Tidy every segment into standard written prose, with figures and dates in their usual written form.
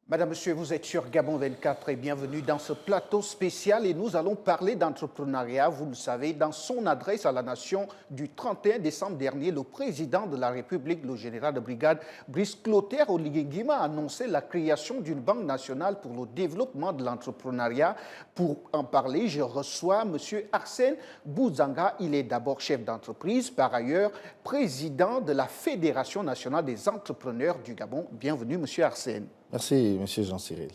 Madame, Monsieur, vous êtes sur Gabon 24 et bienvenue dans ce plateau spécial et nous allons parler d'entrepreneuriat. Vous le savez, dans son adresse à la nation du 31 décembre dernier, le président de la République, le général de brigade Brice Clotaire Oligui-Nguema, a annoncé la création d'une banque nationale pour le développement de l'entrepreneuriat. Pour en parler, je reçois Monsieur Arsène Bouzanga. Il est d'abord chef d'entreprise, par ailleurs président de la Fédération nationale des entrepreneurs du Gabon. Bienvenue, Monsieur Arsène. Merci, Monsieur Jean-Cyril.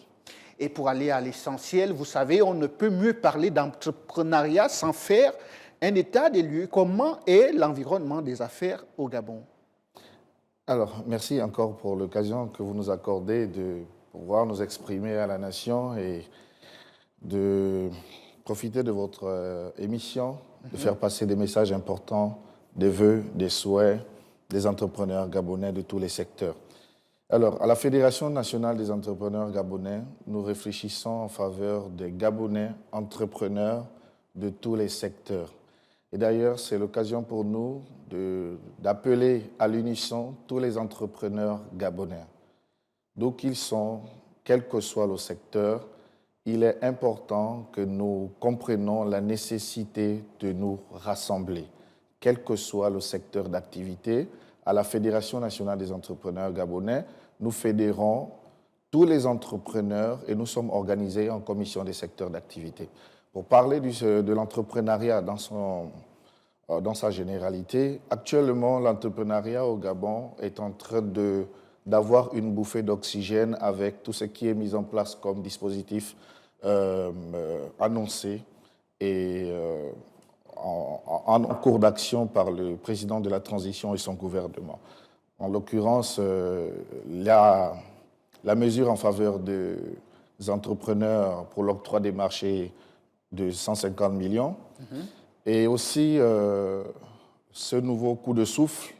Et pour aller à l'essentiel, vous savez, on ne peut mieux parler d'entrepreneuriat sans faire un état des lieux. Comment est l'environnement des affaires au Gabon? Alors, merci encore pour l'occasion que vous nous accordez de pouvoir nous exprimer à la nation et de profiter de votre émission, de faire passer des messages importants, des vœux, des souhaits des entrepreneurs gabonais de tous les secteurs. Alors, à la Fédération nationale des entrepreneurs gabonais, nous réfléchissons en faveur des Gabonais entrepreneurs de tous les secteurs. Et d'ailleurs, c'est l'occasion pour nous d'appeler à l'unisson tous les entrepreneurs gabonais. D'où qu'ils sont, quel que soit le secteur, il est important que nous comprenions la nécessité de nous rassembler, quel que soit le secteur d'activité. À la Fédération nationale des entrepreneurs gabonais, nous fédérons tous les entrepreneurs et nous sommes organisés en commission des secteurs d'activité. Pour parler de l'entrepreneuriat dans sa généralité, actuellement, l'entrepreneuriat au Gabon est en train d'avoir une bouffée d'oxygène avec tout ce qui est mis en place comme dispositif annoncé et en cours d'action par le président de la transition et son gouvernement. En l'occurrence, la mesure en faveur des entrepreneurs pour l'octroi des marchés de 150 millions et aussi ce nouveau coup de souffle,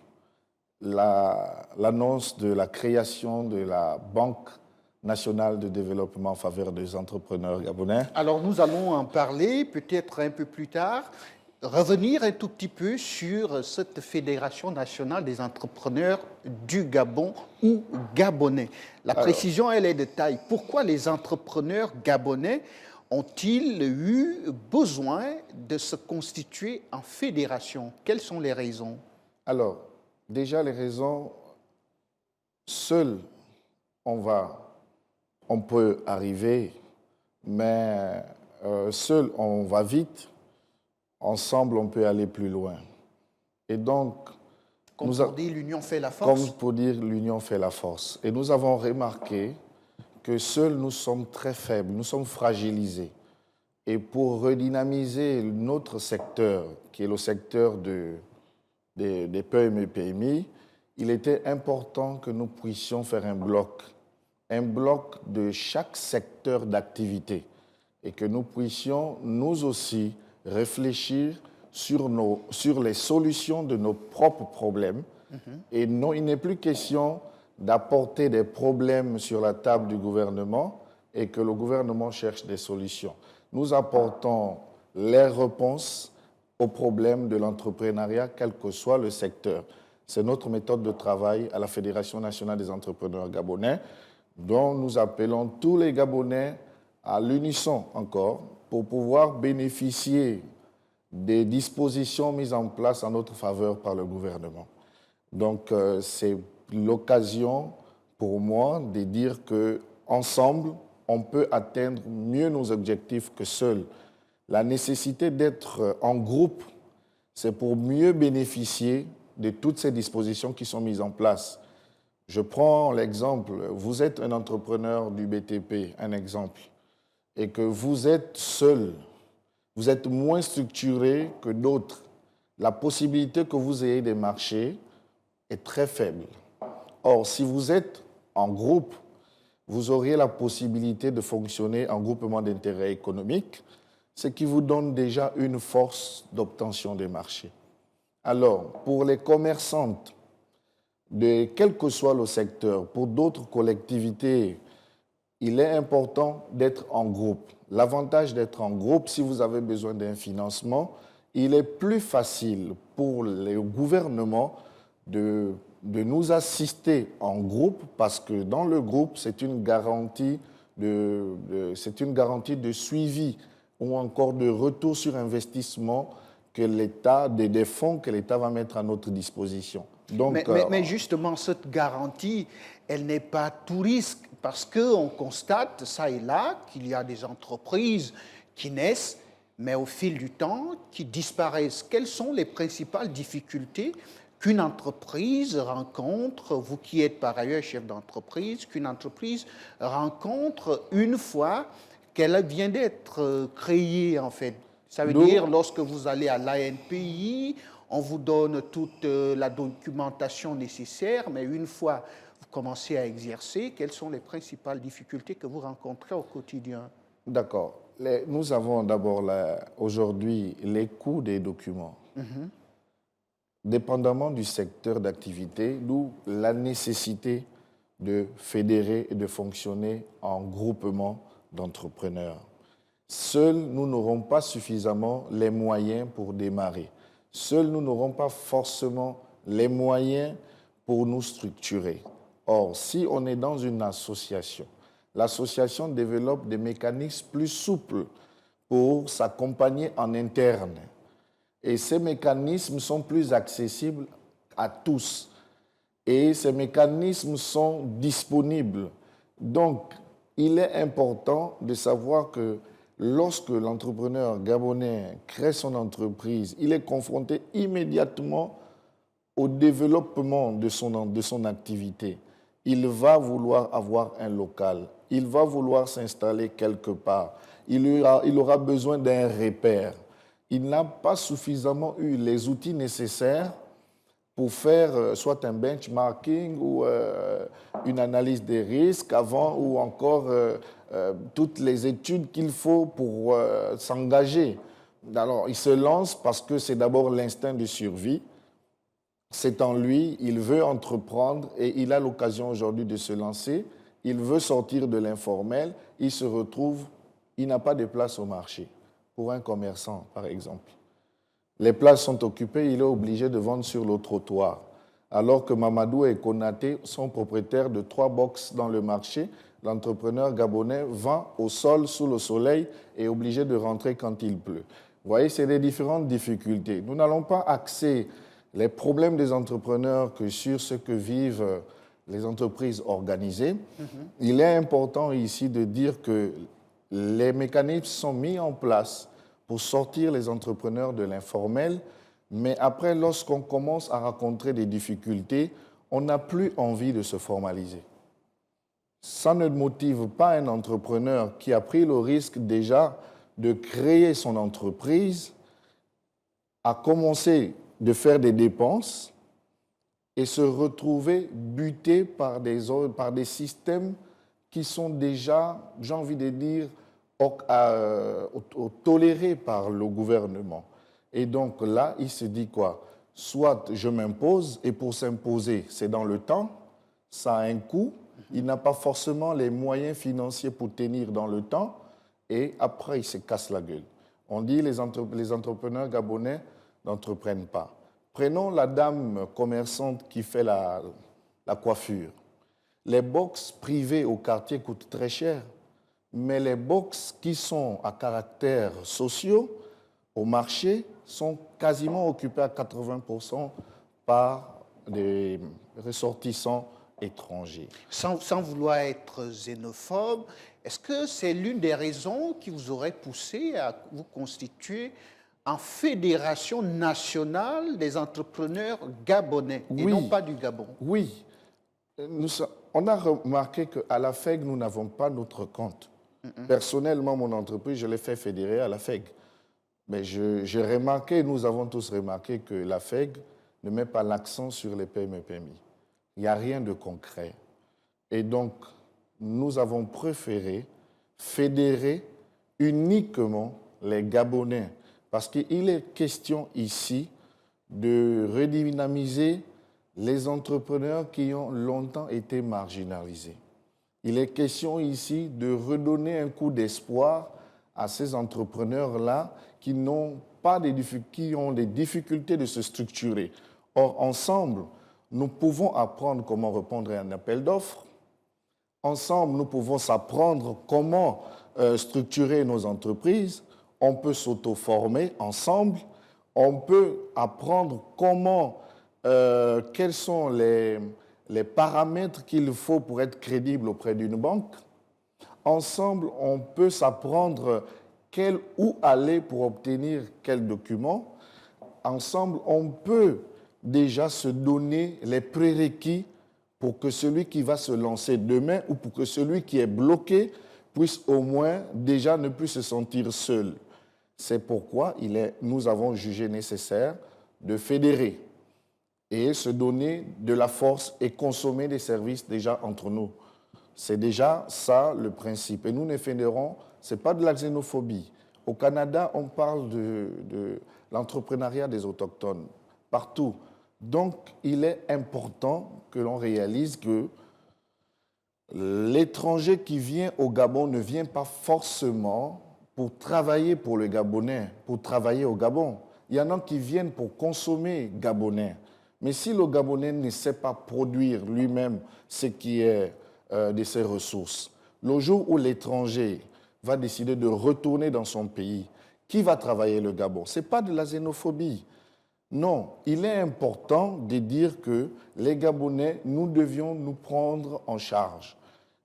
l'annonce de la création de la Banque nationale de développement en faveur des entrepreneurs gabonais. Alors nous allons en parler peut-être un peu plus tard. Revenir un tout petit peu sur cette Fédération nationale des entrepreneurs du Gabon ou gabonais. La précision, elle est de taille. Pourquoi les entrepreneurs gabonais ont-ils eu besoin de se constituer en fédération? Quelles sont les raisons? Alors, déjà les raisons, seuls on peut arriver, mais seul on va vite. Ensemble, on peut aller plus loin. Et donc, comme pour dire, l'union fait la force. Comme pour dire, l'union fait la force. Et nous avons remarqué que seuls nous sommes très faibles, nous sommes fragilisés. Et pour redynamiser notre secteur, qui est le secteur des PME et PMI, il était important que nous puissions faire un bloc de chaque secteur d'activité et que nous puissions, nous aussi, réfléchir sur les solutions de nos propres problèmes. Et non, il n'est plus question d'apporter des problèmes sur la table du gouvernement et que le gouvernement cherche des solutions. Nous apportons les réponses aux problèmes de l'entrepreneuriat, quel que soit le secteur. C'est notre méthode de travail à la Fédération nationale des entrepreneurs gabonais, dont nous appelons tous les Gabonais à l'unisson encore, pour pouvoir bénéficier des dispositions mises en place en notre faveur par le gouvernement. Donc, c'est l'occasion pour moi de dire qu'ensemble, on peut atteindre mieux nos objectifs que seuls. La nécessité d'être en groupe, c'est pour mieux bénéficier de toutes ces dispositions qui sont mises en place. Je prends l'exemple, vous êtes un entrepreneur du BTP, un exemple, et que vous êtes seul, vous êtes moins structuré que d'autres, la possibilité que vous ayez des marchés est très faible. Or, si vous êtes en groupe, vous auriez la possibilité de fonctionner en groupement d'intérêt économique, ce qui vous donne déjà une force d'obtention des marchés. Alors, pour les commerçantes, quel que soit le secteur, pour d'autres collectivités, il est important d'être en groupe. L'avantage d'être en groupe, si vous avez besoin d'un financement, il est plus facile pour les gouvernements de de nous assister en groupe, parce que dans le groupe, c'est une garantie de suivi ou encore de retour sur investissement que l'État, des fonds que l'État va mettre à notre disposition. Donc, mais justement, cette garantie, elle n'est pas tout risque, parce qu'on constate, ça et là, qu'il y a des entreprises qui naissent, mais au fil du temps, qui disparaissent. Quelles sont les principales difficultés qu'une entreprise rencontre, vous qui êtes par ailleurs chef d'entreprise, qu'une entreprise rencontre une fois qu'elle vient d'être créée, en fait? Ça veut dire, lorsque vous allez à l'ANPI, on vous donne toute la documentation nécessaire, mais une fois vous commencez à exercer, quelles sont les principales difficultés que vous rencontrez au quotidien? D'accord. Nous avons d'abord aujourd'hui les coûts des documents. Dépendamment du secteur d'activité, d'où la nécessité de fédérer et de fonctionner en groupement d'entrepreneurs. Seuls, nous n'aurons pas suffisamment les moyens pour démarrer. Seuls, nous n'aurons pas forcément les moyens pour nous structurer. Or, si on est dans une association, l'association développe des mécanismes plus souples pour s'accompagner en interne. Et ces mécanismes sont plus accessibles à tous. Et ces mécanismes sont disponibles. Donc, il est important de savoir que lorsque l'entrepreneur gabonais crée son entreprise, il est confronté immédiatement au développement de son activité. Il va vouloir avoir un local, il va vouloir s'installer quelque part, il aura besoin d'un repère. Il n'a pas suffisamment eu les outils nécessaires pour faire soit un benchmarking ou une analyse des risques avant ou encore toutes les études qu'il faut pour s'engager. Alors, il se lance parce que c'est d'abord l'instinct de survie. C'est en lui, il veut entreprendre et il a l'occasion aujourd'hui de se lancer. Il veut sortir de l'informel, il se retrouve, il n'a pas de place au marché. Pour un commerçant, par exemple. Les places sont occupées, il est obligé de vendre sur le trottoir. Alors que Mamadou et Konaté sont propriétaires de 3 box dans le marché, l'entrepreneur gabonais vend au sol, sous le soleil, et est obligé de rentrer quand il pleut. Vous voyez, c'est des différentes difficultés. Nous n'allons pas axer les problèmes des entrepreneurs que sur ce que vivent les entreprises organisées. Il est important ici de dire que les mécanismes sont mis en place pour sortir les entrepreneurs de l'informel, mais après, lorsqu'on commence à rencontrer des difficultés, on n'a plus envie de se formaliser. Ça ne motive pas un entrepreneur qui a pris le risque déjà de créer son entreprise, à commencer de faire des dépenses et se retrouver buté par des systèmes qui sont déjà, j'ai envie de dire, tolérés par le gouvernement. Et donc là, il se dit quoi? Soit je m'impose, et pour s'imposer, c'est dans le temps, ça a un coût, il n'a pas forcément les moyens financiers pour tenir dans le temps, et après, il se casse la gueule. On dit les entrepreneurs gabonais n'entreprennent pas. Prenons la dame commerçante qui fait la coiffure. Les box privées au quartier coûtent très cher. Mais les box qui sont à caractère social au marché sont quasiment occupés à 80% par des ressortissants étrangers. Sans vouloir être xénophobe, est-ce que c'est l'une des raisons qui vous aurait poussé à vous constituer en fédération nationale des entrepreneurs gabonais et non pas du Gabon? Oui. On a remarqué qu'à la FEG, nous n'avons pas notre compte. Personnellement, mon entreprise, je l'ai fait fédérer à la FEG. Mais j'ai remarqué, nous avons tous remarqué que la FEG ne met pas l'accent sur les PME-PMI. Il n'y a rien de concret. Et donc, nous avons préféré fédérer uniquement les Gabonais. Parce qu'il est question ici de redynamiser les entrepreneurs qui ont longtemps été marginalisés. Il est question ici de redonner un coup d'espoir à ces entrepreneurs-là qui ont des difficultés de se structurer. Or, ensemble, nous pouvons apprendre comment répondre à un appel d'offres. Ensemble, nous pouvons s'apprendre comment structurer nos entreprises. On peut s'auto-former ensemble. On peut apprendre quels sont les paramètres qu'il faut pour être crédible auprès d'une banque. Ensemble, on peut s'apprendre où aller pour obtenir quel document. Ensemble, on peut déjà se donner les prérequis pour que celui qui va se lancer demain ou pour que celui qui est bloqué puisse au moins déjà ne plus se sentir seul. C'est pourquoi nous avons jugé nécessaire de fédérer et se donner de la force et consommer des services déjà entre nous. C'est déjà ça le principe. Et nous ne fédérons, ce n'est pas de la xénophobie. Au Canada, on parle de l'entrepreneuriat des Autochtones, partout. Donc, il est important que l'on réalise que l'étranger qui vient au Gabon ne vient pas forcément pour travailler pour le Gabonais, pour travailler au Gabon. Il y en a qui viennent pour consommer gabonais. Mais si le Gabonais ne sait pas produire lui-même ce qui est de ses ressources, le jour où l'étranger va décider de retourner dans son pays, qui va travailler le Gabon? Ce n'est pas de la xénophobie. Non, il est important de dire que les Gabonais, nous devions nous prendre en charge.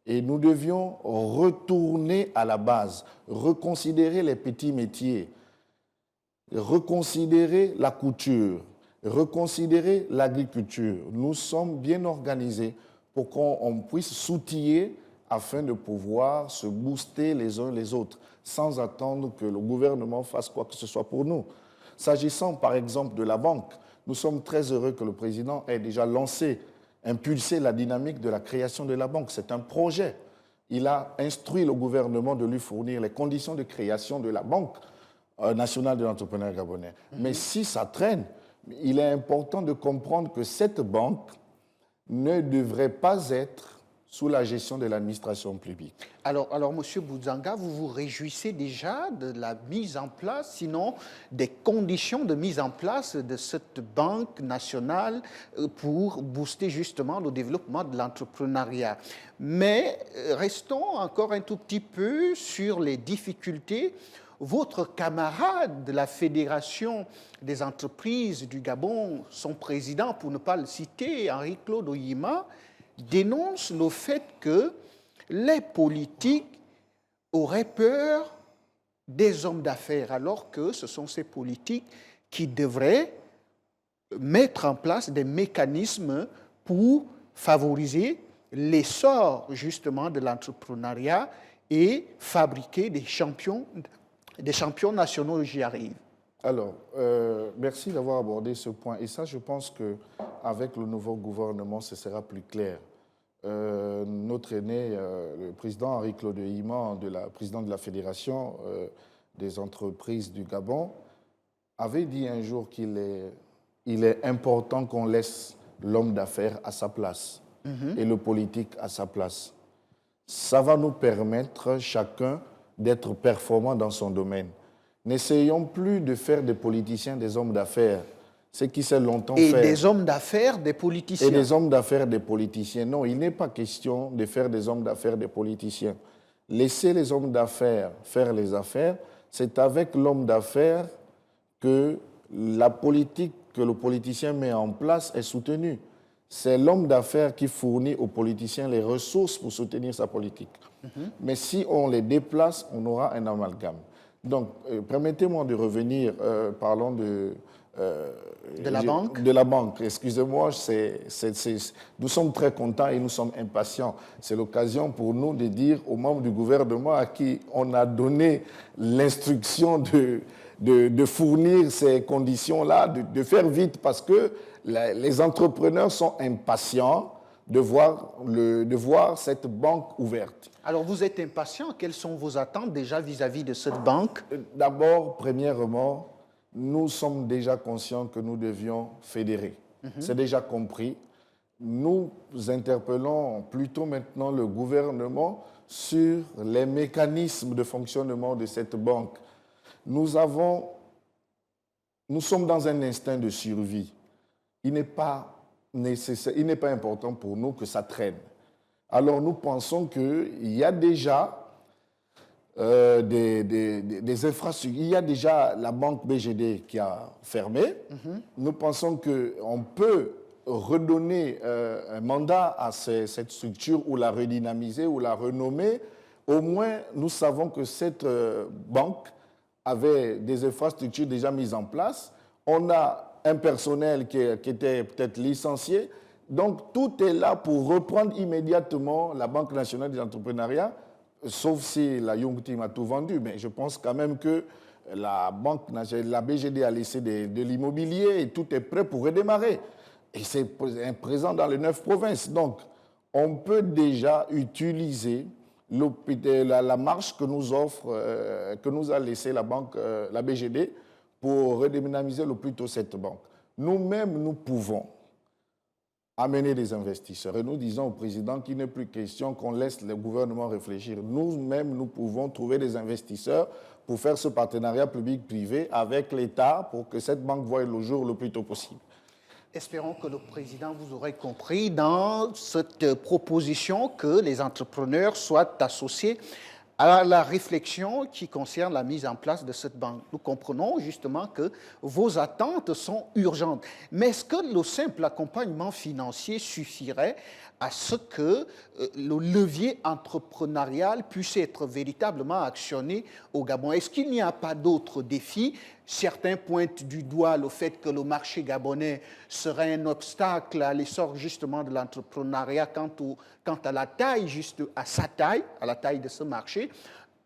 Et nous devions retourner à la base, reconsidérer les petits métiers, reconsidérer la couture, reconsidérer l'agriculture. Nous sommes bien organisés pour qu'on puisse s'outiller afin de pouvoir se booster les uns les autres, sans attendre que le gouvernement fasse quoi que ce soit pour nous. S'agissant par exemple de la banque, nous sommes très heureux que le président ait déjà impulsé la dynamique de la création de la banque. C'est un projet. Il a instruit le gouvernement de lui fournir les conditions de création de la Banque nationale de l'entrepreneuriat gabonais. Mais si ça traîne, il est important de comprendre que cette banque ne devrait pas être sous la gestion de l'administration publique. Alors, M. Boudzanga, vous vous réjouissez déjà de la mise en place, sinon des conditions de mise en place de cette banque nationale pour booster justement le développement de l'entrepreneuriat. Mais restons encore un tout petit peu sur les difficultés. Votre camarade de la Fédération des entreprises du Gabon, son président, pour ne pas le citer, Henri-Claude Oyima, dénonce le fait que les politiques auraient peur des hommes d'affaires, alors que ce sont ces politiques qui devraient mettre en place des mécanismes pour favoriser l'essor justement de l'entrepreneuriat et fabriquer des champions nationaux. J'y arrive. Alors, merci d'avoir abordé ce point. Et ça, je pense qu'avec le nouveau gouvernement, ce sera plus clair. Notre aîné, le président Henri-Claude Oyima, président de la Fédération des entreprises du Gabon, avait dit un jour qu'il est important qu'on laisse l'homme d'affaires à sa place et le politique à sa place. Ça va nous permettre chacun d'être performant dans son domaine. N'essayons plus de faire des politiciens des hommes d'affaires, ce qui s'est longtemps fait. Et des hommes d'affaires des politiciens. Et des hommes d'affaires des politiciens. Non, il n'est pas question de faire des hommes d'affaires des politiciens. Laissez les hommes d'affaires faire les affaires. C'est avec l'homme d'affaires que la politique que le politicien met en place est soutenue. C'est l'homme d'affaires qui fournit aux politiciens les ressources pour soutenir sa politique. Mais si on les déplace, on aura un amalgame. Donc, permettez-moi de revenir, parlons de la banque. De la banque, excusez-moi, nous sommes très contents et nous sommes impatients. C'est l'occasion pour nous de dire aux membres du gouvernement à qui on a donné l'instruction de fournir ces conditions-là, de faire vite, parce que les entrepreneurs sont impatients de voir cette banque ouverte. Alors, vous êtes impatient. Quelles sont vos attentes déjà vis-à-vis de cette banque? D'abord, premièrement, nous sommes déjà conscients que nous devions fédérer. C'est déjà compris. Nous interpellons plutôt maintenant le gouvernement sur les mécanismes de fonctionnement de cette banque. Nous sommes dans un instinct de survie. Il n'est pas il n'est pas important pour nous que ça traîne. Alors nous pensons qu'il y a déjà des infrastructures. Il y a déjà la banque BGD qui a fermé. Nous pensons qu'on peut redonner un mandat à cette structure ou la redynamiser ou la renommer. Au moins, nous savons que cette banque avait des infrastructures déjà mises en place. On a un personnel qui était peut-être licencié. Donc, tout est là pour reprendre immédiatement la Banque nationale des entrepreneuriats, sauf si la Young Team a tout vendu. Mais je pense quand même que la BGD a laissé de l'immobilier et tout est prêt pour redémarrer. Et c'est présent dans les 9 provinces. Donc, on peut déjà utiliser la marge que nous offre, que nous a laissé la BGD pour redynamiser le plus tôt cette banque. Nous-mêmes, nous pouvons amener des investisseurs. Et nous disons au président qu'il n'est plus question qu'on laisse le gouvernement réfléchir. Nous-mêmes, nous pouvons trouver des investisseurs pour faire ce partenariat public-privé avec l'État pour que cette banque voie le jour le plus tôt possible. Espérons que le président vous aurait compris dans cette proposition que les entrepreneurs soient associés à la réflexion qui concerne la mise en place de cette banque. Nous comprenons justement que vos attentes sont urgentes. Mais est-ce que le simple accompagnement financier suffirait à ce que le levier entrepreneurial puisse être véritablement actionné au Gabon? Est-ce qu'il n'y a pas d'autres défis? Certains pointent du doigt le fait que le marché gabonais serait un obstacle à l'essor justement de l'entrepreneuriat quant à la taille, à la taille de ce marché.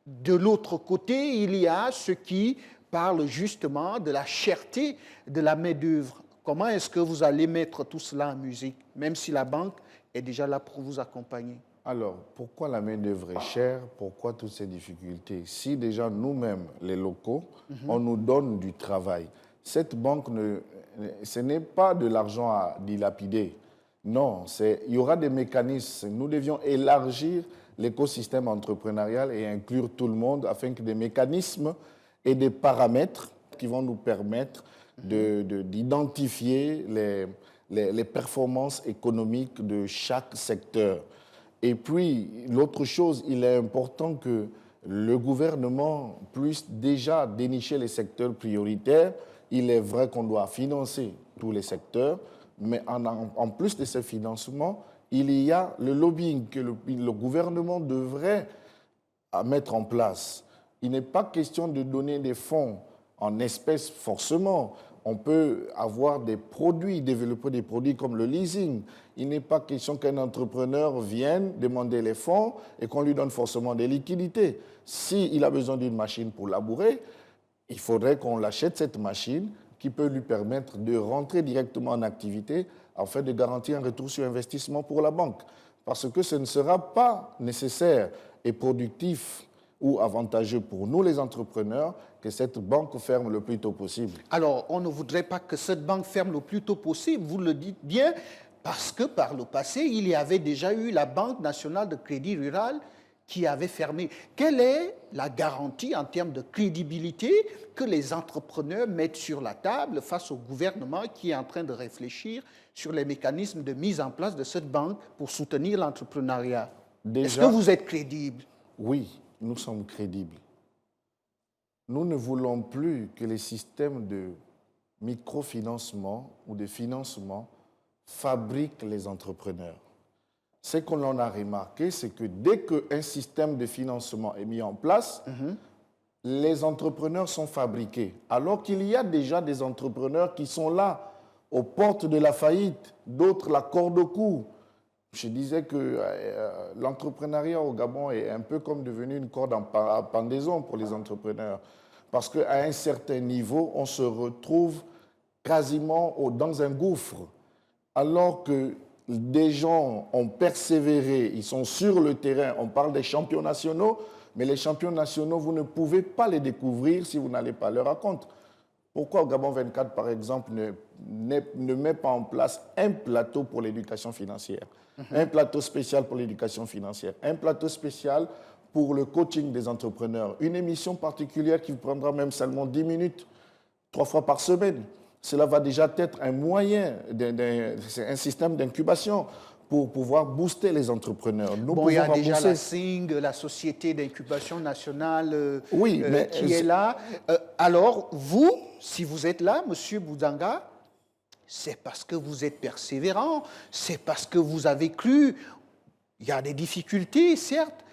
De l'autre côté, il y a ceux qui parlent justement de la cherté de la main-d'œuvre. Comment est-ce que vous allez mettre tout cela en musique, même si la banque est déjà là pour vous accompagner? Alors, pourquoi la main-d'œuvre est chère? Pourquoi toutes ces difficultés? Si déjà nous-mêmes, les locaux, on nous donne du travail, cette banque, ce n'est pas de l'argent à dilapider. Non, il y aura des mécanismes. Nous devions élargir l'écosystème entrepreneurial et inclure tout le monde afin que des mécanismes et des paramètres qui vont nous permettre d'identifier les performances économiques de chaque secteur. Et puis, l'autre chose, il est important que le gouvernement puisse déjà dénicher les secteurs prioritaires. Il est vrai qu'on doit financer tous les secteurs, mais en plus de ce financement, il y a le lobbying que le gouvernement devrait mettre en place. Il n'est pas question de donner des fonds en espèces forcément. On peut avoir des produits, développer des produits comme le leasing. Il n'est pas question qu'un entrepreneur vienne demander les fonds et qu'on lui donne forcément des liquidités. S'il a besoin d'une machine pour labourer, il faudrait qu'on l'achète cette machine qui peut lui permettre de rentrer directement en activité afin de garantir un retour sur investissement pour la banque. Parce que ce ne sera pas nécessaire et productif ou avantageux pour nous les entrepreneurs que cette banque ferme le plus tôt possible. Alors, on ne voudrait pas que cette banque ferme le plus tôt possible, vous le dites bien, parce que par le passé, il y avait déjà eu la Banque nationale de crédit rural qui avait fermé. Quelle est la garantie en termes de crédibilité que les entrepreneurs mettent sur la table face au gouvernement qui est en train de réfléchir sur les mécanismes de mise en place de cette banque pour soutenir l'entrepreneuriat? Est-ce que vous êtes crédible? Oui, nous sommes crédibles. Nous ne voulons plus que les systèmes de microfinancement ou de financement fabriquent les entrepreneurs. Ce qu'on en a remarqué, c'est que dès qu'un système de financement est mis en place, les entrepreneurs sont fabriqués. Alors qu'il y a déjà des entrepreneurs qui sont là, aux portes de la faillite, d'autres la corde au cou. Je disais que l'entrepreneuriat au Gabon est un peu comme devenu une corde à pendaison pour les entrepreneurs. Parce qu'à un certain niveau, on se retrouve quasiment dans un gouffre. Alors que des gens ont persévéré, ils sont sur le terrain, on parle des champions nationaux, mais les champions nationaux, vous ne pouvez pas les découvrir si vous n'allez pas à leur rencontre. Pourquoi Gabon 24, par exemple, ne met pas en place un plateau pour l'éducation financière, un plateau spécial pour l'éducation financière, un plateau spécial pour le coaching des entrepreneurs, une émission particulière qui vous prendra même seulement 10 minutes, 3 fois par semaine, Cela va déjà être un moyen, c'est un système d'incubation pour pouvoir booster les entrepreneurs. Nous Bon, il y a pouvons déjà rembourser. la SING, la Société d'incubation nationale, Oui, mais qui est là. Alors, vous, si vous êtes là, Monsieur Boudanga, c'est parce que vous êtes persévérant, c'est parce que vous avez cru. Il y a des difficultés, certes,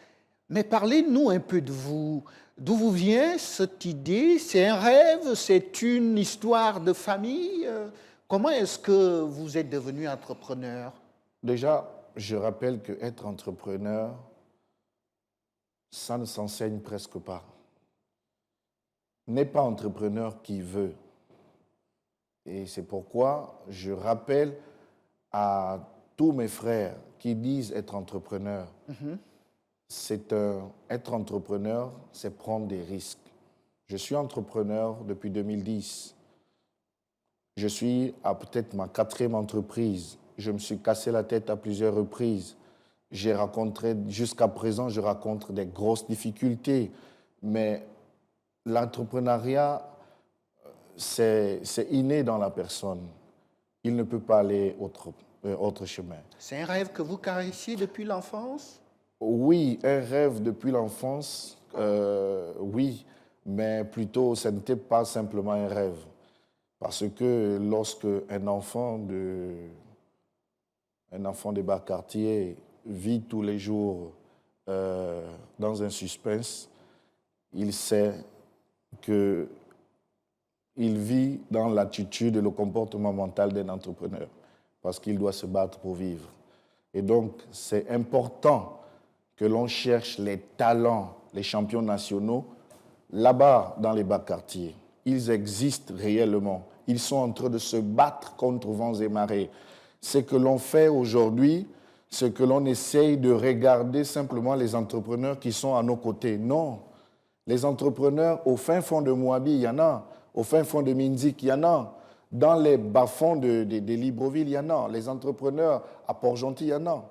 mais parlez-nous un peu de vous. D'où vous vient cette idée? C'est un rêve? C'est une histoire de famille? Comment est-ce que vous êtes devenu entrepreneur? Déjà, je rappelle qu'être entrepreneur, ça ne s'enseigne presque pas. N'est pas entrepreneur qui veut. Et c'est pourquoi je rappelle à tous mes frères qui disent être entrepreneur, être entrepreneur, c'est prendre des risques. Je suis entrepreneur depuis 2010. Je suis à peut-être ma 4e entreprise. Je me suis cassé la tête à plusieurs reprises. Jusqu'à présent, je rencontre des grosses difficultés. Mais l'entrepreneuriat, c'est inné dans la personne. Il ne peut pas aller autre chemin. C'est un rêve que vous caressiez depuis l'enfance? Oui, un rêve depuis l'enfance, oui, mais plutôt, ce n'était pas simplement un rêve. Parce que lorsque un enfant des bas quartiers vit tous les jours dans un suspense, il sait qu'il vit dans l'attitude et le comportement mental d'un entrepreneur, parce qu'il doit se battre pour vivre. Et donc, c'est important que l'on cherche les talents, les champions nationaux, là-bas, dans les bas quartiers. Ils existent réellement. Ils sont en train de se battre contre vents et marées. Ce que l'on fait aujourd'hui, c'est que l'on essaye de regarder simplement les entrepreneurs qui sont à nos côtés. Non. Les entrepreneurs au fin fond de Moabi, il y en a. Au fin fond de Minzik, il y en a. Dans les bas-fonds de Libreville, il y en a. Les entrepreneurs à Port-Gentil, il y en a.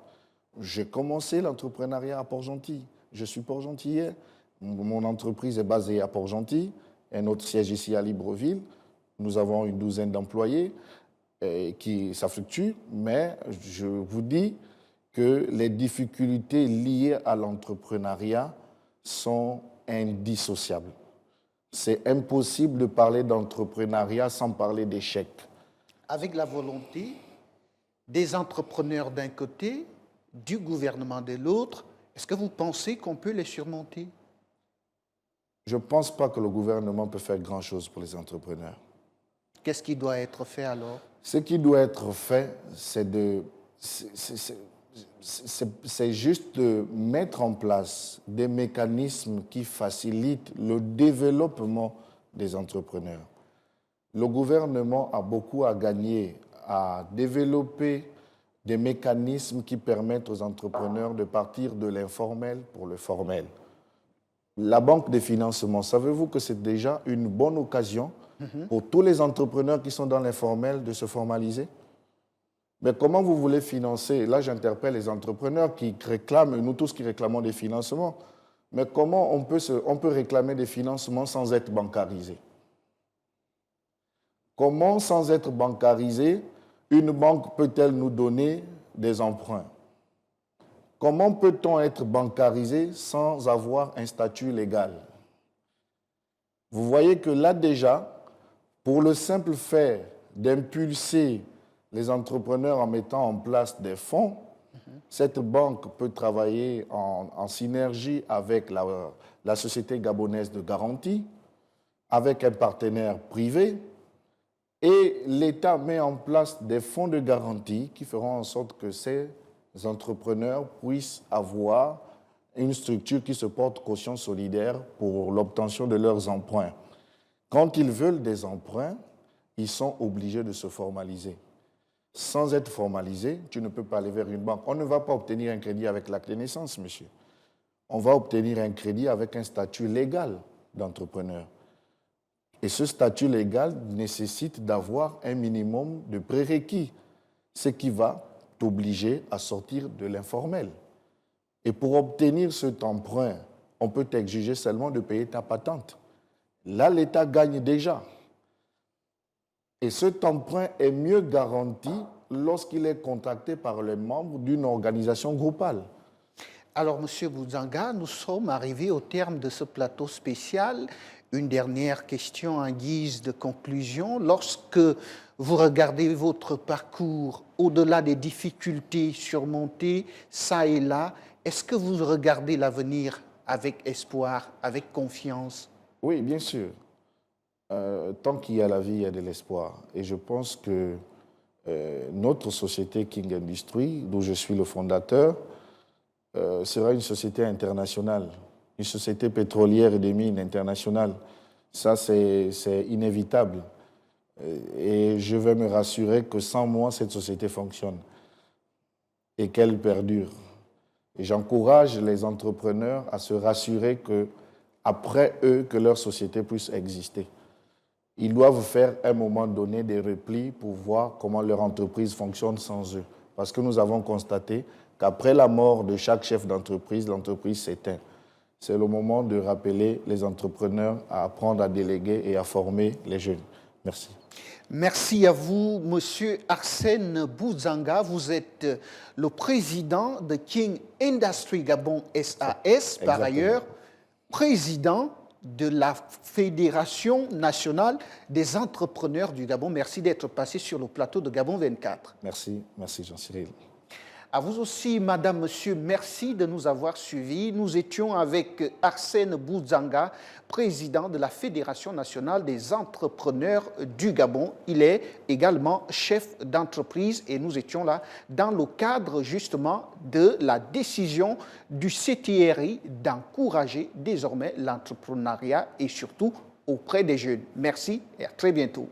J'ai commencé l'entrepreneuriat à Port-Gentil. Je suis Port-Gentillet. Mon entreprise est basée à Port-Gentil. Et notre siège ici à Libreville. Nous avons une 12aine d'employés. Ça fluctue, mais je vous dis que les difficultés liées à l'entrepreneuriat sont indissociables. C'est impossible de parler d'entrepreneuriat sans parler d'échec. Avec la volonté des entrepreneurs d'un côté, du gouvernement de l'autre, est-ce que vous pensez qu'on peut les surmonter? Je ne pense pas que le gouvernement peut faire grand-chose pour les entrepreneurs. Qu'est-ce qui doit être fait alors? Ce qui doit être fait, c'est juste de mettre en place des mécanismes qui facilitent le développement des entrepreneurs. Le gouvernement a beaucoup à gagner à développer des mécanismes qui permettent aux entrepreneurs de partir de l'informel pour le formel. La banque de financement, savez-vous que c'est déjà une bonne occasion pour tous les entrepreneurs qui sont dans l'informel de se formaliser? Mais comment vous voulez financer? Là, j'interpelle les entrepreneurs qui réclament, nous tous qui réclamons des financements, mais comment on peut réclamer des financements sans être bancarisé? Comment, sans être bancarisé, une banque peut-elle nous donner des emprunts? Comment peut-on être bancarisé sans avoir un statut légal? Vous voyez que là déjà, pour le simple fait d'impulser les entrepreneurs en mettant en place des fonds, cette banque peut travailler en synergie avec la Société gabonaise de garantie, avec un partenaire privé, et l'État met en place des fonds de garantie qui feront en sorte que ces entrepreneurs puissent avoir une structure qui se porte caution solidaire pour l'obtention de leurs emprunts. Quand ils veulent des emprunts, ils sont obligés de se formaliser. Sans être formalisé, tu ne peux pas aller vers une banque. On ne va pas obtenir un crédit avec l'acte de naissance, monsieur. On va obtenir un crédit avec un statut légal d'entrepreneur. Et ce statut légal nécessite d'avoir un minimum de prérequis, ce qui va t'obliger à sortir de l'informel. Et pour obtenir cet emprunt, on peut t'exiger seulement de payer ta patente. Là, l'État gagne déjà. Et cet emprunt est mieux garanti lorsqu'il est contracté par les membres d'une organisation groupale. Alors, Monsieur Boudzanga, nous sommes arrivés au terme de ce plateau spécial. Une dernière question en guise de conclusion. Lorsque vous regardez votre parcours, au-delà des difficultés surmontées, ça et là, est-ce que vous regardez l'avenir avec espoir, avec confiance? Oui, bien sûr. Tant qu'il y a la vie, il y a de l'espoir. Et je pense que notre société King Industry, dont je suis le fondateur, sera une société internationale, une société pétrolière et des mines internationale. Ça, c'est inévitable. Et je vais me rassurer que sans moi, cette société fonctionne et qu'elle perdure. Et j'encourage les entrepreneurs à se rassurer qu'après eux, que leur société puisse exister. Ils doivent faire à un moment donné des replis pour voir comment leur entreprise fonctionne sans eux. Parce que nous avons constaté qu'après la mort de chaque chef d'entreprise, l'entreprise s'éteint. C'est le moment de rappeler les entrepreneurs à apprendre à déléguer et à former les jeunes. Merci. Merci à vous, Monsieur Arsène Boudzanga. Vous êtes le président de King Industry Gabon SAS, par ailleurs président de la Fédération nationale des entrepreneurs du Gabon. Merci d'être passé sur le plateau de Gabon 24. Merci Jean-Cyril. À vous aussi, Madame, Monsieur, merci de nous avoir suivis. Nous étions avec Arsène Boudzanga, président de la Fédération nationale des entrepreneurs du Gabon. Il est également chef d'entreprise et nous étions là dans le cadre justement de la décision du CTRI d'encourager désormais l'entrepreneuriat et surtout auprès des jeunes. Merci et à très bientôt.